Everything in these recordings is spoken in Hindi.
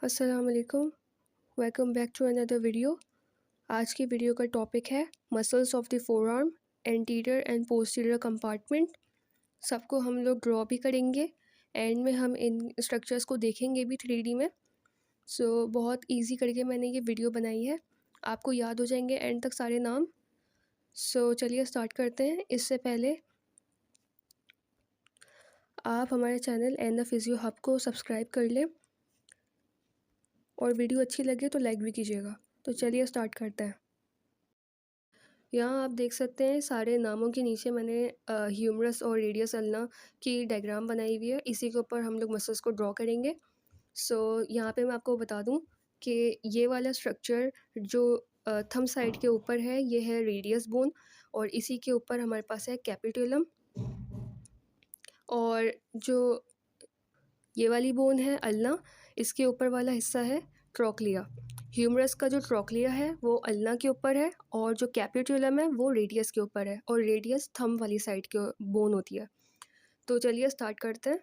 अस्सलाम वालेकुम। Welcome back to another video. आज की वीडियो का टॉपिक है muscles of the forearm, anterior and posterior compartment. सबको हम लोग ड्रॉ भी करेंगे, एंड में हम इन स्ट्रक्चर्स को देखेंगे भी 3D में। बहुत इजी करके मैंने ये वीडियो बनाई है, आपको याद हो जाएंगे एंड तक सारे नाम। चलिए स्टार्ट करते हैं। इससे पहले आप हमारे channel and the physio hub को सब्सक्राइब कर लें, और वीडियो अच्छी लगे तो लाइक भी कीजिएगा। तो चलिए स्टार्ट करते हैं। यहाँ आप देख सकते हैं सारे नामों के नीचे मैंने ह्यूमरस और रेडियस अल्ना की डायग्राम बनाई हुई है। इसी के ऊपर हम लोग मसल्स को ड्रॉ करेंगे। यहाँ पे मैं आपको बता दूँ कि ये वाला स्ट्रक्चर जो थंब साइड के ऊपर है, ये है रेडियस बोन, और इसी के ऊपर हमारे पास है कैपिटुलम, और जो ये वाली बोन है अल्ना, इसके ऊपर वाला हिस्सा है ट्रोक्लिया। ह्यूमरस का जो ट्रोक्लिया है वो अल्ना के ऊपर है, और जो कैपिटुलम है वो रेडियस के ऊपर है, और रेडियस थंब वाली साइड के बोन होती है। तो चलिए स्टार्ट करते हैं।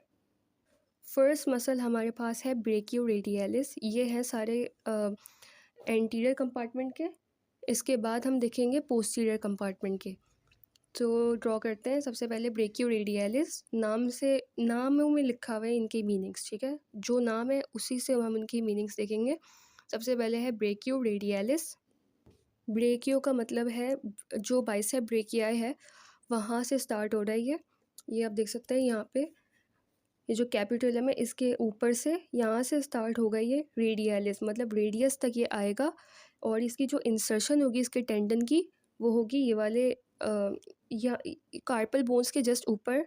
फर्स्ट मसल हमारे पास है ब्रेकियोरेडियलिस। ये है सारे एंटीरियर कंपार्टमेंट के। इसके बाद हम देखेंगे पोस्टीरियर कंपार्टमेंट के। तो ड्रॉ करते हैं। सबसे पहले ब्रेकियोरेडियलिस, नाम में लिखा हुआ है इनके मीनिंग्स, ठीक है। जो नाम है उसी से हम इनकी मीनिंग्स देखेंगे। सबसे पहले है ब्रेकियोरेडियलिस। ब्रेकियो का मतलब है जो बाइसेप ब्रेकियाई है वहाँ से स्टार्ट हो रहा है ये आप देख सकते हैं यहाँ पे। ये जो कैपिटुलम है इसके ऊपर से यहाँ से स्टार्ट होगा ये रेडियलिस, मतलब रेडियस तक ये आएगा, और इसकी जो इंसर्शन होगी इसके टेंडन की वो होगी ये वाले या कार्पल बोन्स के जस्ट ऊपर,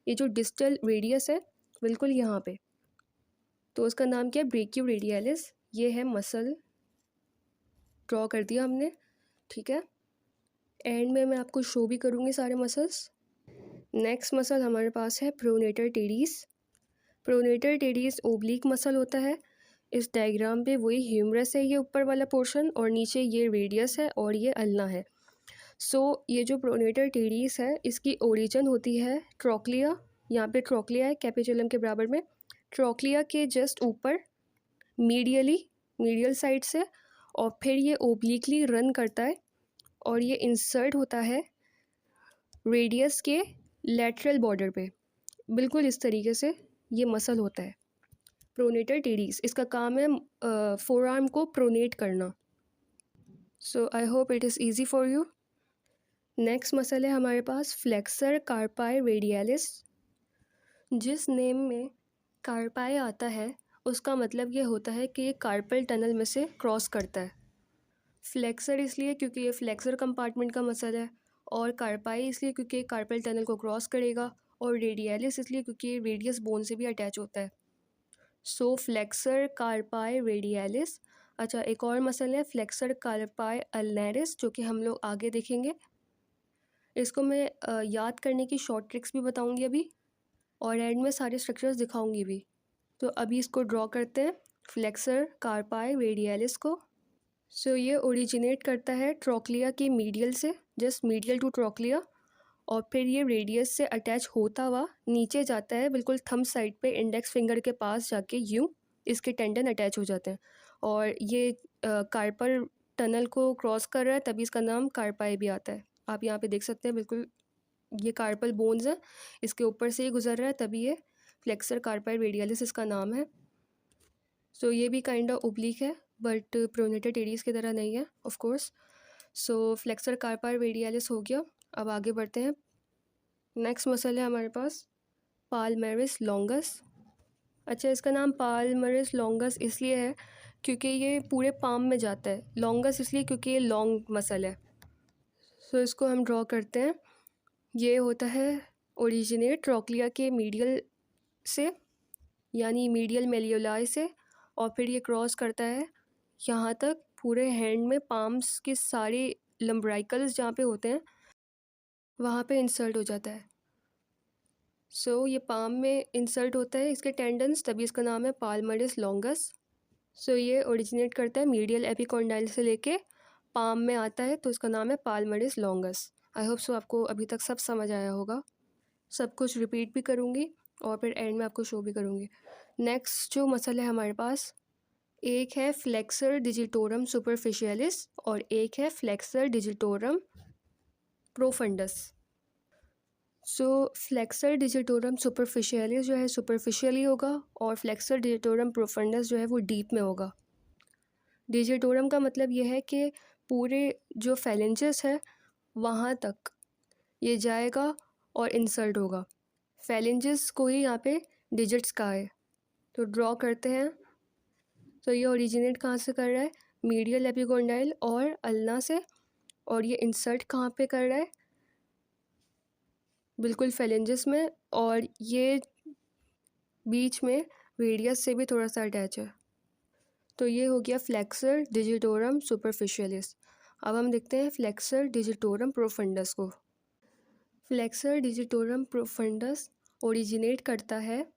ये जो डिस्टल रेडियस है बिल्कुल यहाँ पे। तो उसका नाम क्या है? ब्रेकियोरेडियलिस। ये है मसल, ड्रॉ कर दिया हमने, ठीक है। एंड में मैं आपको शो भी करूँगी सारे मसल्स। नेक्स्ट मसल हमारे पास है pronator teres. Pronator teres oblique muscle होता है। इस डायग्राम पे वही ह्यूमरस है ये ऊपर वाला पोर्शन, और नीचे ये रेडियस है और ये अल्ना है। ये जो प्रोनेटर टेरिस है इसकी ओरिजिन होती है ट्रोक्लिया। यहाँ पे ट्रोक्लिया है कैपिटुलम के बराबर में। ट्रोक्लिया के जस्ट ऊपर मीडियल साइड से, और फिर ये ओब्लिकली रन करता है, और ये इंसर्ट होता है रेडियस के लेटरल बॉर्डर पे। बिल्कुल इस तरीके से ये मसल होता है प्रोनेटर टेरिस। इसका काम है फोर आर्म को प्रोनेट करना। I hope it is easy for you. Next muscle है हमारे पास फ्लेक्सर कार्पाई रेडियलिस। जिस नेम में कार्पाई आता है उसका मतलब ये होता है कि ये कार्पल टनल में से क्रॉस करता है। फ्लेक्सर इसलिए क्योंकि ये फ्लेक्सर कंपार्टमेंट का मसल है, और कार्पाई इसलिए क्योंकि ये कार्पल टनल को क्रॉस करेगा, और रेडियलिस इसलिए क्योंकि ये रेडियस बोन से भी अटैच होता है। Flexor कार्पाई radialis. अच्छा, एक और मसल है फ्लेक्सर कार्पाई अल्नरिस, जो कि हम लोग आगे देखेंगे। इसको मैं याद करने की शॉर्ट ट्रिक्स भी बताऊंगी अभी, और एंड में सारे स्ट्रक्चर्स दिखाऊंगी भी। तो अभी इसको ड्रॉ करते हैं, फ्लेक्सर कार्पाई रेडियलिस को। ये ओरिजिनेट करता है ट्रोक्लिया के मीडियल से, जस्ट मीडियल टू ट्रोक्लिया, और फिर ये रेडियस से अटैच होता हुआ नीचे जाता है बिल्कुल थंब साइड पे, इंडेक्स फिंगर के पास जाके यूँ इसके टेंडन अटैच हो जाते हैं, और ये कार्पल टनल को क्रॉस कर रहा है, तभी इसका नाम कार्पाई भी आता है। आप यहाँ पे देख सकते हैं बिल्कुल ये कार्पल बोन्स हैं, इसके ऊपर से ही गुजर रहा है, तभी ये फ्लेक्सर कार्पाई रेडियलिस इसका नाम है। ये भी काइंड ऑफ ओब्लिक है, बट प्रोनेटर टेरिस की तरह नहीं है ऑफ कोर्स। फ्लेक्सर कार्पाई रेडियलिस हो गया। अब आगे बढ़ते हैं। नेक्स्ट मसल है हमारे पास पाल्मेरिस लॉन्गस। अच्छा, इसका नाम पाल्मेरिस लॉन्गस इसलिए है क्योंकि ये पूरे पाम में जाता है। लॉन्गस इसलिए क्योंकि ये लॉन्ग मसल है। इसको हम ड्रॉ करते हैं। ये होता है ओरिजिनेट ट्रोक्लिया के मीडियल से, यानी मीडियल मेलियोलाई से, और फिर ये क्रॉस करता है यहाँ तक पूरे हैंड में, पाम्स के सारे लम्ब्राइकल्स जहाँ पे होते हैं वहाँ पे इंसर्ट हो जाता है। ये पाम में इंसर्ट होता है इसके टेंडन्स, तभी इसका नाम है पाल्मरिस लॉन्गस। ये ओरिजिनेट करता है मीडियल एपिकॉन्डाइल से लेके पाम में आता है, तो इसका नाम है पाल्मरिस लॉन्गस। आई होप सो आपको अभी तक सब समझ आया होगा। सब कुछ रिपीट भी करूँगी और फिर एंड में आपको शो भी करूँगी। नेक्स्ट जो मसल है हमारे पास एक है फ्लेक्सर डिजिटोरम सुपरफिशियलिस और एक है फ्लेक्सर डिजिटोरम प्रोफंडस। सो फ्लेक्सर डिजिटोरम सुपरफिशियलिस जो है सुपरफिशियली होगा और फ्लेक्सर डिजिटोरम प्रोफंडस जो है वो डीप में होगा। डिजिटोरम का मतलब ये है कि पूरे जो फेलेंजेस है वहाँ तक ये जाएगा और इंसर्ट होगा। फेलेंजेस को ही यहाँ पे डिजिट्स का है। तो ड्रॉ करते हैं। तो ये ओरिजिनेट कहाँ से कर रहा है? मीडियल एपिकोंडाइल और अल्ना से। और ये इंसर्ट कहाँ पे कर रहा है? बिल्कुल फेलेंजेस में, और ये बीच में रेडियस से भी थोड़ा सा अटैच है। तो ये हो गया फ्लेक्सर डिजिटोरम सुपरफिशियलिस। अब हम देखते हैं फ्लेक्सर डिजिटोरम प्रोफंडस को। फ्लेक्सर डिजिटोरम प्रोफंडस ओरिजिनेट करता है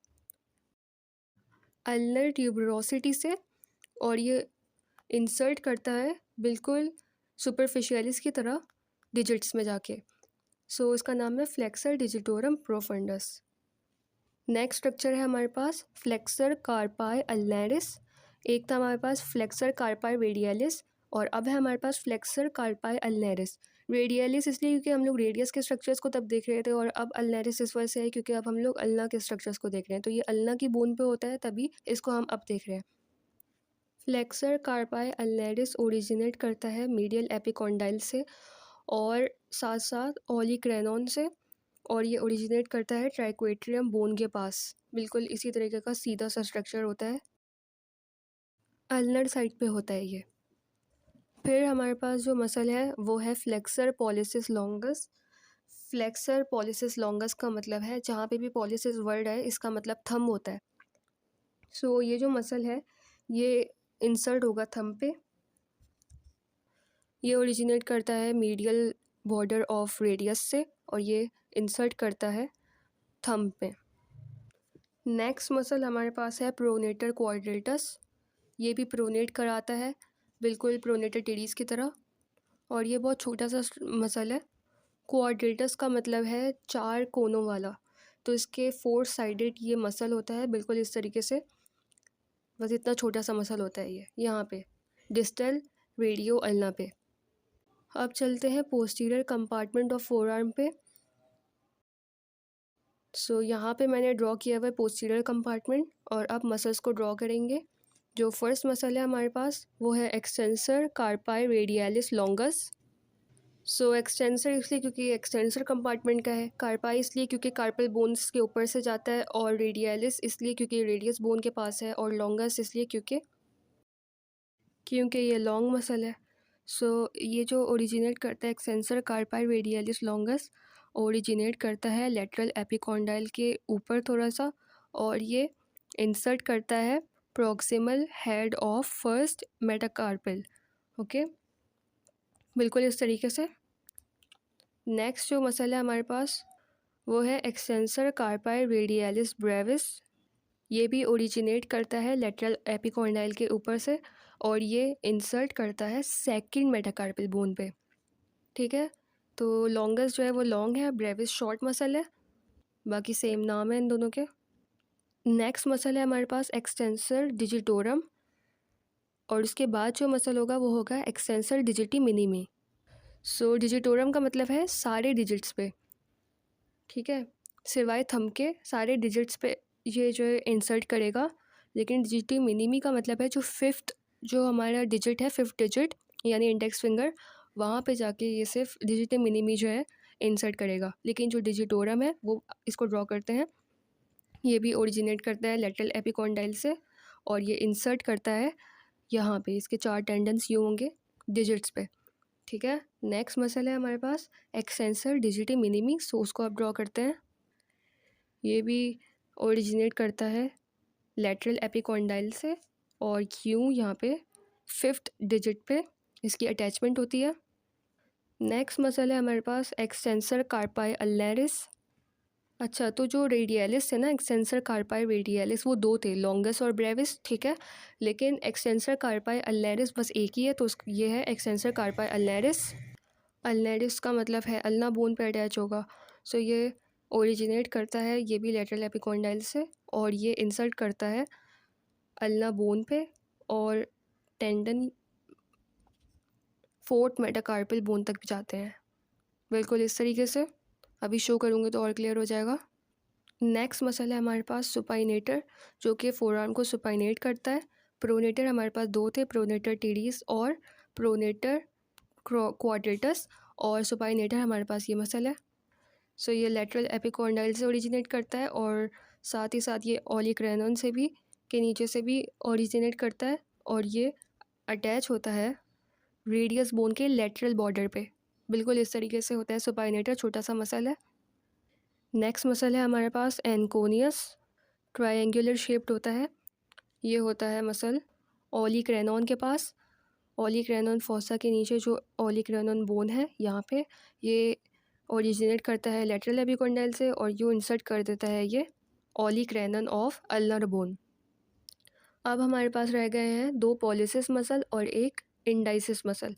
अल्नर ट्यूबरोसिटी से और ये इंसर्ट करता है बिल्कुल सुपरफिशियलिस की तरह डिजिट्स में जाके। सो इसका नाम है flexor digitorum profundis. Next structure है हमारे पास फ्लेक्सर कार्पाई अल्नैरिस। एक था हमारे पास फ्लेक्सर कार्पाई रेडियलिस और अब है हमारे पास फ्लेक्सर कार्पाई अल्नैरिस। रेडियलिस इसलिए क्योंकि हम लोग रेडियस के स्ट्रक्चर्स को तब देख रहे थे, और अब अल्नैरिस इस वजह से है क्योंकि अब हम लोग अल्ना के स्ट्रक्चर्स को देख रहे हैं। तो ये अल्ना की बोन पे होता है, तभी इसको हम अब देख रहे हैं। फ्लेक्सर कार्पाई अल्नैरिस ओरिजिनेट करता है मीडियल एपिकॉन्डाइल से और साथ साथ ऑलिक्रैनॉन से, और ये ओरिजिनेट करता है ट्राइक्वेट्रियम बोन के पास। बिल्कुल इसी तरीके का सीधा सा स्ट्रक्चर होता है, अल्नर साइड पे होता है ये। फिर हमारे पास जो मसल है वो है flexor pollicis longus. Flexor pollicis longus का मतलब है, जहाँ पे भी पॉलिसिस वर्ड है इसका मतलब थंब होता है। सो ये जो मसल है ये इंसर्ट होगा थंब पे। ये ओरिजिनेट करता है मीडियल बॉर्डर ऑफ रेडियस से और ये इंसर्ट करता है थंब पे। नेक्स्ट मसल हमारे पास है प्रोनेटर क्वाड्रेटस। ये भी प्रोनेट कराता है बिल्कुल प्रोनेटर टेरिस की तरह, और ये बहुत छोटा सा मसल है। क्वाड्रेटस का मतलब है 4 कोनों वाला। तो इसके 4 साइडेड ये मसल होता है बिल्कुल इस तरीके से, बस इतना छोटा सा मसल होता है ये यहाँ पे डिस्टल रेडियो अल्ना पे। अब चलते हैं posterior compartment of four arm पे। सो यहाँ पे मैंने ड्रॉ किया हुआ है पोस्टीरियर कंपार्टमेंट, और अब मसल्स को ड्रॉ करेंगे। जो फर्स्ट मसल है हमारे पास वो है extensor कार्पाई radialis longus. So extensor इसलिए क्योंकि एक्सटेंसर कंपार्टमेंट का है, कार्पाई इसलिए क्योंकि कार्पल बोन्स के ऊपर से जाता है, और रेडियलिस इसलिए क्योंकि रेडियस बोन के पास है, और लॉन्गस इसलिए क्योंकि ये लॉन्ग मसल है। सो ये जो ओरिजिनेट करता है एक्सटेंसर कार्पाई रेडियलिस लॉन्गस ओरिजिनेट करता है लेटरल एपिकॉन्डाइल के ऊपर थोड़ा सा, और ये इंसर्ट करता है proximal head of first metacarpal. Okay, बिल्कुल इस तरीके से। नेक्स्ट जो मसल है हमारे पास वो है एक्सटेंसर कार्पाई रेडियलिस ब्रेविस। ये भी ओरिजिनेट करता है लेटरल एपिकॉन्डाइल के ऊपर से, और ये इंसर्ट करता है सेकंड मेटाकार्पल बोन पे। ठीक है, तो लॉन्गेस्ट जो है वो लॉन्ग है, ब्रेविस शॉर्ट मसल है, बाकी सेम नाम है इन दोनों के। नेक्स्ट मसल है हमारे पास एक्सटेंसर डिजिटोरम, और उसके बाद जो मसल होगा वो होगा एक्सटेंसर डिजिटी मिनिमी। सो डिजिटोरम का मतलब है सारे डिजिट्स पे, ठीक है, सिवाय थंब के सारे डिजिट्स पे ये जो है इंसर्ट करेगा। लेकिन डिजिटी मिनिमी का मतलब है जो फिफ्थ जो हमारा डिजिट है, फिफ्थ डिजिट यानी इंडेक्स फिंगर, वहाँ पे जाके ये सिर्फ डिजिटी मिनिमी जो है इंसर्ट करेगा। लेकिन जो डिजिटोरम है वो इसको ड्रॉ करते हैं, ये भी ओरिजिनेट करता है लेटरल एपिकॉन्डाइल से, और ये इंसर्ट करता है यहाँ पे, इसके 4 टेंडन्स यूँ होंगे डिजिट्स पे। ठीक है, नेक्स्ट मसल है हमारे पास एक्सटेंसर डिजिटी मिनिमी। सो उसको आप ड्रॉ करते हैं। ये भी ओरिजिनेट करता है लेटरल एपिकॉन्डाइल से, और क्यों यहाँ पे फिफ्थ डिजिट पे इसकी अटैचमेंट होती है। नेक्स्ट मसल है हमारे पास एक्सटेंसर कार्पाई अल्नैरिस। अच्छा, तो जो रेडियलिस है ना, एक्सटेंसर कार्पाई रेडियलिस, वो 2 थे, लॉन्गस और ब्रेविस, ठीक है। लेकिन एक्सटेंसर कार्पाई अल्नैरिस बस एक ही है, तो ये है एक्सटेंसर कार्पाई अल्नैरिस। अल्नैरिस का मतलब है अल्ना बोन पे अटैच होगा। सो ये ओरिजिनेट करता है ये भी लेटरल एपिकॉन्डाइल से, और ये इंसर्ट करता है अल्ना बोन पे, और टेंडन फोर्थ मेटाकार्पल बोन तक भी जाते हैं, बिल्कुल इस तरीके से। अभी शो करूँगी तो और क्लियर हो जाएगा। नेक्स्ट मसल है हमारे पास सुपाइनेटर, जो कि फोरआर्म को सुपाइनेट करता है। प्रोनेटर हमारे पास दो थे, प्रोनेटर टीडीज और प्रोनेटर क्वाड्रेटस, और सुपाइनेटर हमारे पास ये मसल है। सो ये लेटरल एपिकॉन्डाइल से ओरिजिनेट करता है और साथ ही साथ ये ऑलिक्रेनन से भी के नीचे से भी ओरिजिनेट करता है, और ये अटैच होता है रेडियस बोन के लेटरल बॉर्डर पे, बिल्कुल इस तरीके से होता है। सुपाइनेटर छोटा सा मसल है। नेक्स्ट मसल है हमारे पास एनकोनियस, ट्रायंगुलर शेप्ड होता है। ये होता है मसल ऑलिक्रेनन के पास। ऑलिक्रेनन फॉसा के नीचे जो ऑलिक्रेनन बोन है यहाँ पे, ये ओरिजिनेट करता है लेटरल एपिकॉन्डाइल से, और यू इंसर्ट कर देता है ये ऑलिक्रेनन ऑफ अल्नर बोन। अब हमारे पास रह गए हैं दो पॉलिसिस मसल और एक इंडाइसिस मसल।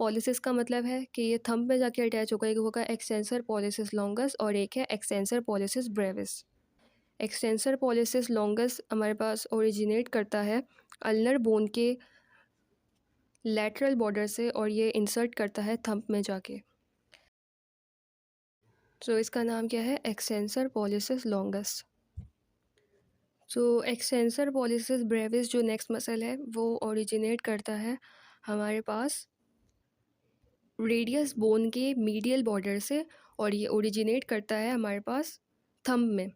पॉलिसिस का मतलब है कि ये थंब में जाके अटैच होगा, एक होगा एक्सटेंसर पॉलिसिस लॉन्गस और एक है extensor pollicis Brevis. Extensor pollicis longus हमारे पास ओरिजिनेट करता है अल्नर बोन के लैटरल बॉर्डर से, और ये इंसर्ट करता है थंब में जाके। सो इसका नाम क्या है? Extensor pollicis longus. So extensor pollicis brevis जो नेक्स्ट मसल है वो ओरिजिनेट करता है हमारे पास रेडियस बोन के मीडियल बॉर्डर से, और ये ओरिजिनेट करता है हमारे पास थंब में,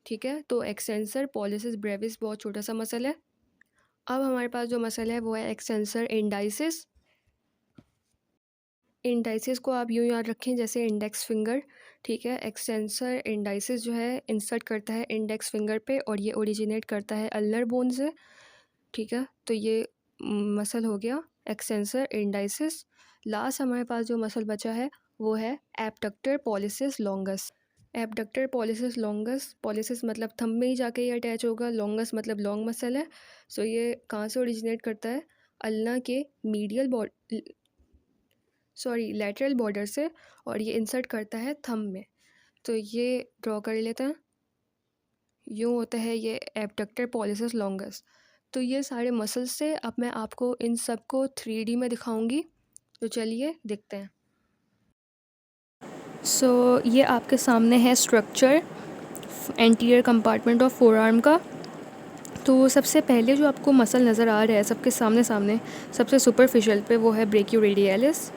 ठीक है। तो एक्सटेंसर पॉलिसिस ब्रेविस बहुत छोटा सा मसल है। अब हमारे पास जो मसल है वो है एक्सटेंसर इंडाइसिस। इंडाइसिस को आप यूँ याद रखें जैसे इंडेक्स फिंगर, ठीक है। एक्सटेंसर इंडाइसिस जो है इंसर्ट करता है इंडेक्स फिंगर पे, और ये ओरिजिनेट करता है अल्नर बोन से, ठीक है। तो ये मसल हो गया एक्सटेंसर इंडाइसिस। लास्ट हमारे पास जो मसल बचा है वो है abductor pollicis longus. Abductor pollicis longus, pollicis मतलब थंब में ही जाके ये अटैच होगा, लॉन्गस मतलब लॉन्ग मसल है। सो ये कहाँ से ओरिजिनेट करता है? अल्ना के लेटरल बॉर्डर से, और ये इंसर्ट करता है थंब में। तो ये ड्रॉ कर लेते हैं, यूँ होता है ये एब्डक्टर पॉलिसिस लॉन्गस। तो ये सारे मसल्स से अब मैं आपको इन सब को 3D में दिखाऊंगी, तो चलिए देखते हैं। सो ये आपके सामने है structure anterior compartment of forearm का। तो सबसे पहले जो आपको मसल नज़र आ रहा है सबके सामने सबसे सुपरफिशियल पे, वो है ब्रेकियोरेडियलिस,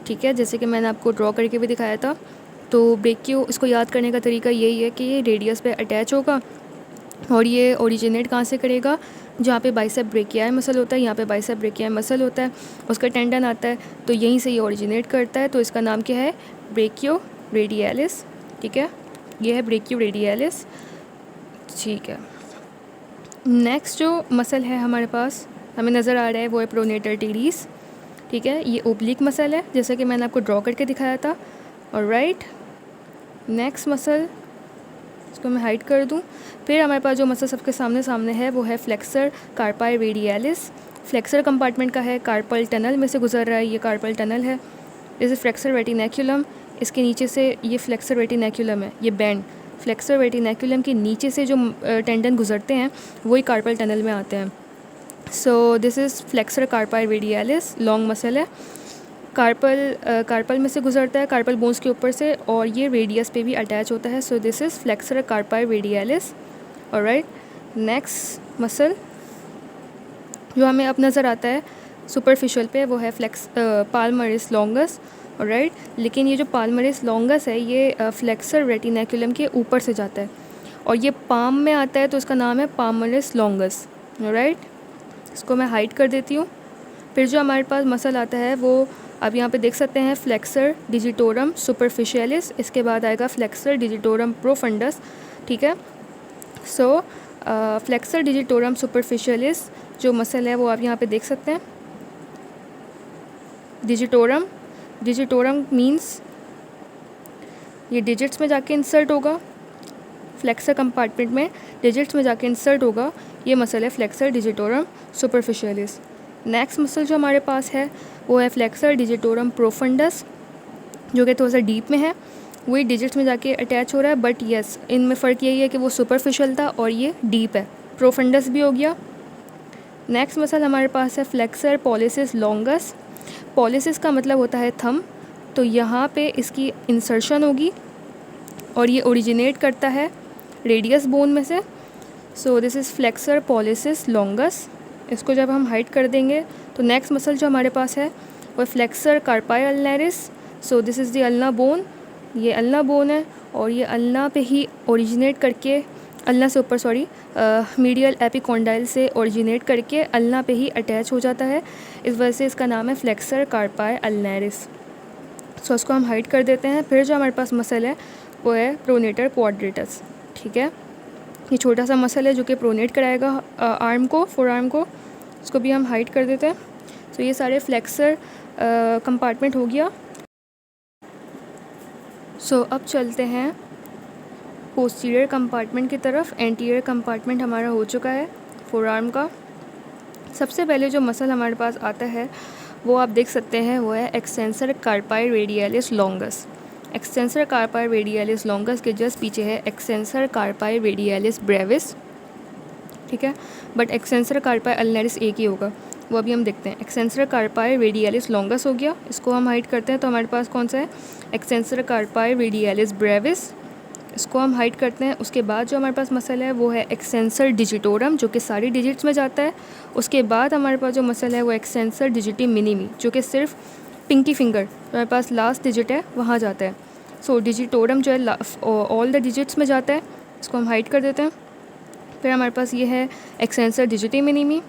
ठीक है। जैसे कि मैंने आपको ड्रॉ करके भी दिखाया था। तो ब्रेकियो, इसको याद करने का तरीका यही है कि ये रेडियस पे अटैच होगा, और ये ओरिजिनेट कहाँ से करेगा? जहाँ पे बाइसेप ब्रेकियाई मसल होता है, यहाँ पे बाइसेप ब्रेकियाई मसल होता है, उसका टेंडन आता है, तो यहीं से ये ओरिजिनेट करता है। तो इसका नाम क्या है? ब्रेकियोरेडियलिस, ठीक है। ये है ब्रेकियोरेडियलिस, ठीक है। नेक्स्ट जो मसल है हमारे पास हमें नज़र आ रहा है वो है प्रोनेटर टीडीज, ठीक है। ये ओब्लिक मसल है जैसे कि मैंने आपको ड्रॉ करके दिखाया था, और राइट। नेक्स्ट मसल, इसको मैं हाइड कर दूं। फिर हमारे पास जो मसल सबके सामने है वो है फ्लेक्सर कार्पाई रेडियलिस। फ्लेक्सर कंपार्टमेंट का है, कार्पल टनल में से गुजर रहा है, ये कार्पल टनल है। जैसे फ्लेक्सर रेटिनेकुलम, इसके नीचे से ये फ्लेक्सर रेटिनेकुलम है, ये बैंड फ्लेक्सर रेटिनेकुलम के नीचे से जो टेंडन गुजरते हैं वही कार्पल टनल में आते हैं। सो this is flexor कार्पाई radialis, long muscle है। कार्पल में से गुजरता है, कार्पल बोन्स के ऊपर से, और ये रेडियस पे भी अटैच होता है। सो this is flexor कार्पाई radialis, alright. Next muscle जो हमें अब नज़र आता है सुपरफिशियल पे वो है पाल्मरिस लॉन्गस, ऑलराइट। लेकिन ये जो पाल्मरिस लॉन्गस है ये फ्लेक्सर रेटिनेकुलम के ऊपर से जाता है, और ये पाम में आता है, तो इसका नाम है पाल्मरिस लॉन्गस, ऑलराइट। इसको मैं हाइड कर देती हूँ। फिर जो हमारे पास मसल आता है वो आप यहाँ पे देख सकते हैं, फ्लेक्सर डिजिटोरम सुपरफिशियलिस, इसके बाद आएगा फ्लेक्सर डिजिटोरम प्रोफंडस, ठीक है। सो फ्लेक्सर डिजिटोरम सुपरफिशियलिस जो मसल है वो आप यहाँ पे देख सकते हैं। डिजिटोरम मींस ये डिजिट्स में जाके इंसर्ट होगा, फ्लेक्सर कंपार्टमेंट में डिजिट्स में जाके इंसर्ट होगा, ये मसल है flexor digitorum superficialis. Next muscle जो हमारे पास है वो है फ्लेक्सर डिजिटोरम प्रोफंडस, जो कि थोड़ा सा डीप में है, वही डिजिट्स में जाके अटैच हो रहा है, बट यस इनमें फ़र्क यही है कि वो सुपरफिशियल था और ये डीप है, प्रोफंडस भी हो गया। नेक्स्ट मसल हमारे पास है फ्लेक्सर पॉलिसिस लॉन्गस। पॉलिसिस का मतलब होता है थंब, तो यहाँ पे इसकी इंसर्शन होगी और ये ओरिजिनेट करता है रेडियस बोन में से। सो this is flexor pollicis longus. इसको जब हम हाइड कर देंगे तो नेक्स्ट मसल जो हमारे पास है वो flexor carpi ulnaris. So this is the ulna bone, ये अल्ना बोन है और ये अल्ना पे ही ओरिजिनेट करके, अल्ना से ऊपर सॉरी, मीडियल एपिकॉन्डाइल से ओरिजिनेट करके अल्ना पे ही अटैच हो जाता है। इस वजह से इसका नाम है फ्लेक्सर कार्पाई अल्नरिस। सो इसको हम हाइड कर देते हैं। फिर जो हमारे पास मसल है वो है प्रोनेटर क्वाड्रेटस। ठीक है, ये छोटा सा मसल है जो कि प्रोनेट कराएगा आर्म को, फोर आर्म को। इसको भी हम हाइड कर देते हैं। सो ये सारे फ्लेक्सर कंपार्टमेंट हो गया। सो अब चलते हैं पोस्टीरियर कंपार्टमेंट की तरफ। एंटीरियर कंपार्टमेंट हमारा हो चुका है फोर आर्म का। सबसे पहले जो मसल हमारे पास आता है वो आप देख सकते हैं, वो है extensor कार्पाई radialis longus. Extensor कार्पाई radialis longus के जस्ट पीछे है एक्सटेंसर कार्पाई रेडियलिस ब्रेविस। ठीक है, बट एक्सटेंसर कार्पाई अल्नरिस एक ही होगा, वो अभी हम देखते हैं। एक्सटेंसर कार्पाई रेडियलिस लॉन्गस हो गया, इसको हम हाइड करते हैं। तो हमारे पास कौन सा है, एक्सटेंसर कार्पाई रेडियलिस ब्रेविस, इसको हम हाइड करते हैं। उसके बाद जो हमारे पास मसल है वो है एक्सटेंसर डिजिटोरम, जो कि सारी डिजिट्स में जाता है। उसके बाद हमारे पास जो मसल है वो एक्सटेंसर डिजिटी मिनिमी, जो कि सिर्फ पिंकी फिंगर जो हमारे पास लास्ट डिजिट है वहाँ जाता है। सो डिजिटोरम जो है ऑल द डिजिट्स में जाता है, इसको हम हाइड कर देते हैं। फिर हमारे पास ये है एक्सटेंसर डिजिटी मिनिमी,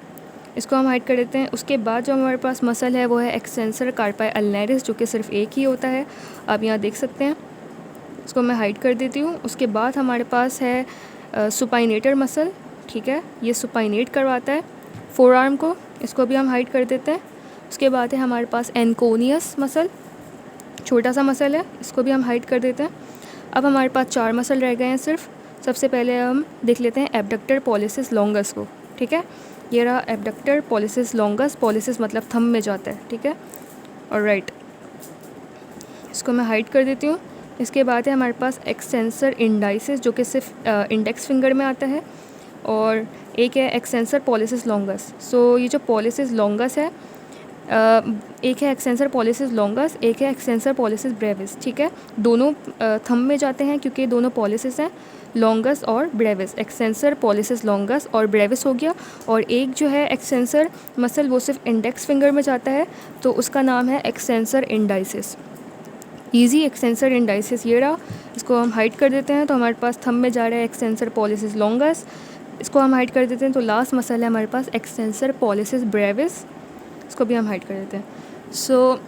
इसको हम हाइड कर देते हैं। उसके बाद जो हमारे पास मसल है वो है एक्सटेंसर कार्पाई अल्नरिस, जो कि सिर्फ एक ही होता है, आप यहाँ देख सकते हैं। इसको मैं हाइड कर देती हूँ। उसके बाद हमारे पास है सुपाइनेटर मसल। ठीक है, ये सुपाइनेट करवाता है फोर आर्म को, इसको भी हम हाइड कर देते हैं। उसके बाद है हमारे पास एनकोनियस मसल, छोटा सा मसल है, इसको भी हम हाइड कर देते हैं। अब हमारे पास 4 मसल रह गए हैं सिर्फ। सबसे पहले हम देख लेते हैं एब्डक्टर पॉलिसिस लॉन्गस को। ठीक है, ये रहा एब्डक्टर पॉलिसिस लॉन्गस, पॉलिसिस मतलब थंब में जाता है। ठीक है, और राइट, इसको मैं हाइड कर देती हूँ। इसके बाद है हमारे पास एक्सटेंसर इंडाइसिस, जो कि सिर्फ इंडेक्स फिंगर में आता है, और एक है एक्सटेंसर पॉलिसिस लॉन्गस। सो ये जो पॉलिसिस लॉन्गस है, एक है एक्सटेंसर पॉलिसिस लॉन्गस, एक है एक्सटेंसर पॉलिसिस ब्रेविस। ठीक है, दोनों थंब में जाते हैं क्योंकि दोनों पॉलिसिस हैं, लॉन्गस और ब्रेविस। एक्सटेंसर पॉलिसिस लॉन्गस और ब्रेविस हो गया। और एक जो है एक्सटेंसर मसल वो सिर्फ इंडेक्स फिंगर में जाता है, तो उसका नाम है extensor indices. Easy, extensor indices ये रहा, इसको हम हाइड कर देते हैं। तो हमारे पास थंब में जा रहा है एक्सटेंसर पॉलिसिस लॉन्गस, इसको हम हाइड कर देते हैं। तो लास्ट मसल है हमारे पास एक्सटेंसर पॉलिसिस ब्रेविस, इसको भी हम हाइड कर देते हैं। So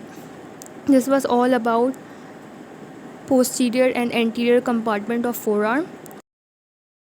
this was all about posterior and anterior compartment of forearm.